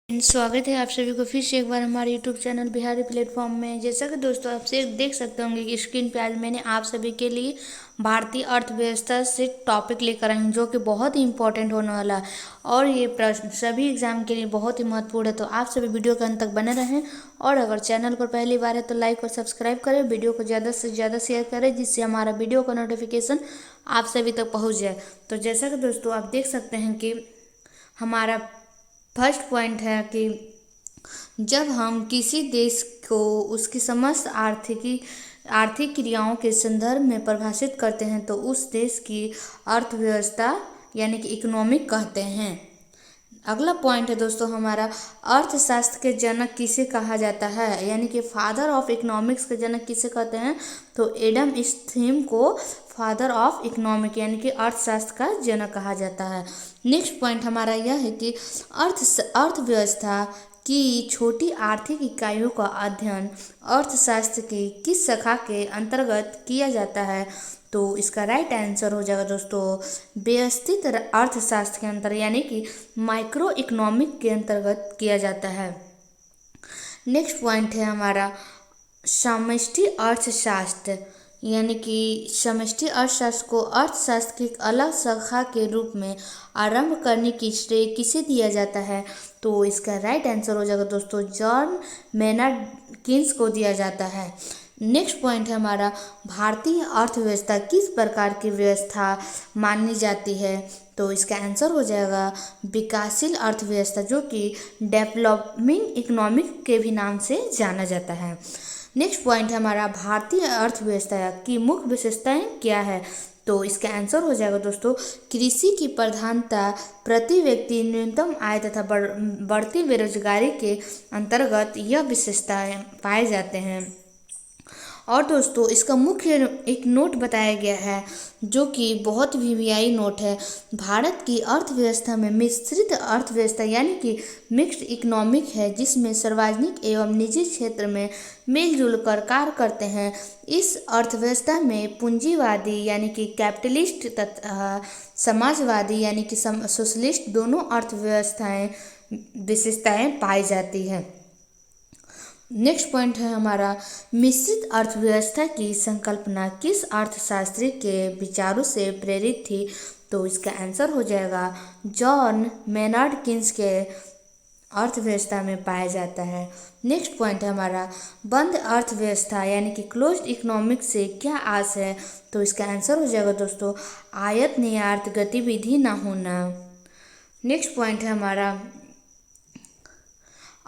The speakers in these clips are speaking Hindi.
स्वागत है आप सभी को फिर से एक बार हमारे यूट्यूब चैनल बिहारी प्लेटफॉर्म में। जैसा कि दोस्तों आप से देख सकते होंगे कि स्क्रीन पे आज मैंने आप सभी के लिए भारतीय अर्थव्यवस्था से टॉपिक लेकर आई हूँ, जो कि बहुत ही इंपॉर्टेंट होने वाला है और ये प्रश्न सभी एग्जाम के लिए बहुत ही महत्वपूर्ण है। तो आप सभी वीडियो के अंत तक बने रहें और अगर चैनल पर पहली बार है तो लाइक और सब्सक्राइब करें, वीडियो को ज़्यादा से ज़्यादा शेयर करें जिससे हमारा वीडियो का नोटिफिकेशन आप सभी तक पहुँच जाए। तो जैसा कि दोस्तों आप देख सकते हैं कि हमारा फर्स्ट पॉइंट है कि जब हम किसी देश को उसकी समस्त आर्थिक क्रियाओं के संदर्भ में परिभाषित करते हैं तो उस देश की अर्थव्यवस्था यानी कि इकोनॉमिक कहते हैं। अगला पॉइंट है दोस्तों हमारा, अर्थशास्त्र के जनक किसे कहा जाता है, यानी कि फादर ऑफ इकोनॉमिक्स के जनक किसे कहते हैं। तो एडम स्मिथ को फादर ऑफ इकोनॉमिक यानी कि अर्थशास्त्र का जनक कहा जाता है। नेक्स्ट पॉइंट हमारा यह है कि अर्थव्यवस्था की छोटी आर्थिक इकाइयों का अध्ययन अर्थशास्त्र की किस शाखा के अंतर्गत किया जाता है। तो इसका राइट आंसर हो जाएगा दोस्तों व्यवस्थित अर्थशास्त्र के अंतर यानी कि माइक्रो इकोनॉमिक के अंतर्गत किया जाता है। नेक्स्ट पॉइंट है हमारा समष्टि अर्थशास्त्र, यानी कि समष्टि अर्थशास्त्र को अर्थशास्त्र की एक अलग शाखा के रूप में आरंभ करने की श्रेय किसे दिया जाता है। तो इसका राइट आंसर हो जाएगा दोस्तों जॉन मेनार्ड कीन्स को दिया जाता है। नेक्स्ट पॉइंट है हमारा भारतीय अर्थव्यवस्था किस प्रकार की व्यवस्था मानी जाती है। तो इसका आंसर हो जाएगा विकासशील अर्थव्यवस्था, जो कि डेवलपिंग इकोनॉमिक के भी नाम से जाना जाता है। नेक्स्ट पॉइंट है हमारा भारतीय अर्थव्यवस्था की मुख्य विशेषताएं क्या है। तो इसका आंसर हो जाएगा दोस्तों कृषि की प्रधानता, प्रति व्यक्ति न्यूनतम आय तथा बढ़ती बेरोजगारी के अंतर्गत यह विशेषताएं पाए जाते हैं। और दोस्तों इसका मुख्य एक नोट बताया गया है जो कि बहुत वीवीआई नोट है। भारत की अर्थव्यवस्था में मिश्रित अर्थव्यवस्था यानी कि मिक्स्ड इकोनॉमिक है, जिसमें सार्वजनिक एवं निजी क्षेत्र में मिलजुल कर कार्य करते हैं। इस अर्थव्यवस्था में पूंजीवादी यानी कि कैपिटलिस्ट तथा समाजवादी यानी कि सोशलिस्ट दोनों अर्थव्यवस्थाएं विशेषताएं पाई जाती हैं। नेक्स्ट पॉइंट है हमारा मिश्रित अर्थव्यवस्था की संकल्पना किस अर्थशास्त्री के विचारों से प्रेरित थी। तो इसका आंसर हो जाएगा जॉन मेनार्ड कीन्स के अर्थव्यवस्था में पाया जाता है। नेक्स्ट पॉइंट है हमारा बंद अर्थव्यवस्था यानी कि क्लोज्ड इकोनॉमिक से क्या आस है। तो इसका आंसर हो जाएगा दोस्तों आयत निर्यात गतिविधि ना होना। नेक्स्ट पॉइंट है हमारा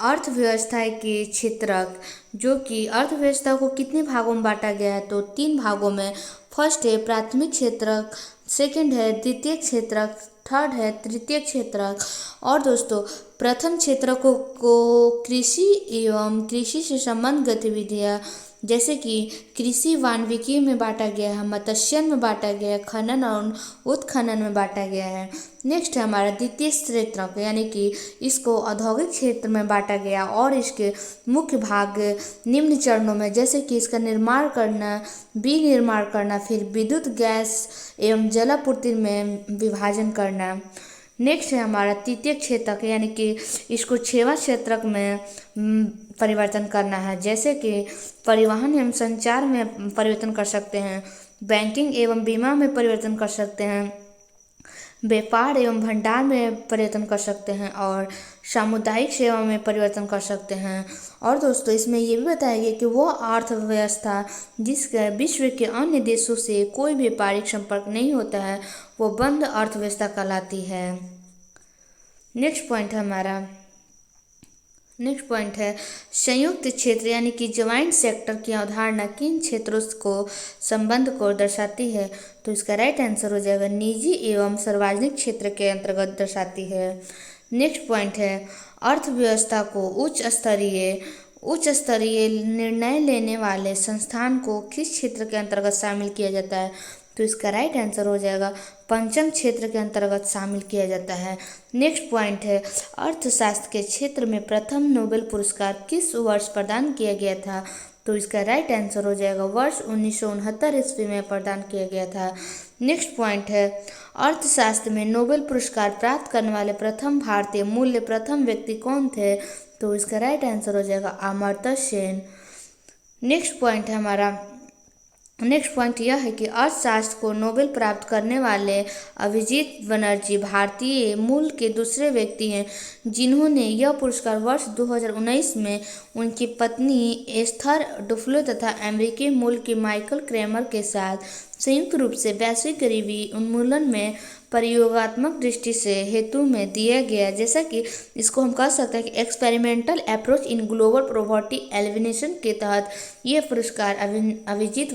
अर्थव्यवस्था के क्षेत्रक, जो कि अर्थव्यवस्था को कितने भागों में बांटा गया है। तो 3 भागों में। फर्स्ट है प्राथमिक क्षेत्रक, सेकंड है द्वितीय क्षेत्रक, थर्ड है तृतीय क्षेत्रक। और दोस्तों प्रथम क्षेत्रक को कृषि एवं कृषि से संबंध गतिविधियां जैसे कि कृषि वानिकी में बांटा गया है, मत्स्य में बांटा गया है, खनन और उत्खनन में बांटा गया है। नेक्स्ट है हमारा द्वितीय क्षेत्रक यानी कि इसको औद्योगिक क्षेत्र में बांटा गया और इसके मुख्य भाग निम्न चरणों में जैसे कि इसका निर्माण करना, विनिर्माण करना, फिर विद्युत, गैस एवं जलापूर्ति में विभाजन करना। नेक्स्ट है हमारा तृतीय क्षेत्रक यानी कि इसको 6वां क्षेत्रक में परिवर्तन करना है, जैसे कि परिवहन एवं संचार में परिवर्तन कर सकते हैं, बैंकिंग एवं बीमा में परिवर्तन कर सकते हैं, व्यापार एवं भंडार में परिवर्तन कर सकते हैं और सामुदायिक सेवा में परिवर्तन कर सकते हैं। और दोस्तों इसमें ये भी बताया गया कि वो अर्थव्यवस्था जिसका विश्व के अन्य देशों से कोई व्यापारिक संपर्क नहीं होता है वो बंद अर्थव्यवस्था कहलाती है। नेक्स्ट पॉइंट है संयुक्त क्षेत्र यानी कि ज्वाइंट सेक्टर की अवधारणा किन क्षेत्रों को संबंध को दर्शाती है। तो इसका राइट आंसर हो जाएगा निजी एवं सार्वजनिक क्षेत्र के अंतर्गत दर्शाती है। नेक्स्ट पॉइंट है अर्थव्यवस्था को उच्च स्तरीय निर्णय लेने वाले संस्थान को किस क्षेत्र के अंतर्गत शामिल किया जाता है। तो इसका राइट आंसर हो जाएगा पंचम क्षेत्र के अंतर्गत शामिल किया जाता है। नेक्स्ट पॉइंट है अर्थशास्त्र के क्षेत्र में प्रथम नोबेल पुरस्कार किस वर्ष प्रदान किया गया था। तो इसका राइट आंसर हो जाएगा वर्ष 1969 ईस्वी में प्रदान किया गया था। नेक्स्ट पॉइंट है, अर्थशास्त्र में नोबेल पुरस्कार प्राप्त करने वाले प्रथम भारतीय मूल प्रथम व्यक्ति कौन थे? तो इसका राइट आंसर हो जाएगा अमर्त्य सेन। नेक्स्ट पॉइंट यह है कि अर्थशास्त्र को नोबेल प्राप्त करने वाले अभिजीत बनर्जी भारतीय मूल के दूसरे व्यक्ति हैं जिन्होंने यह पुरस्कार वर्ष 2019 में उनकी पत्नी एस्थर डुफ्लो तथा अमेरिकी मूल के माइकल क्रेमर के साथ संयुक्त रूप से वैश्विक गरीबी उन्मूलन में प्रयोगात्मक दृष्टि से हेतु में दिया गया। जैसा कि इसको हम कह सकते हैं कि experimental approach in global poverty elimination के तहत यह पुरस्कार अभिजीत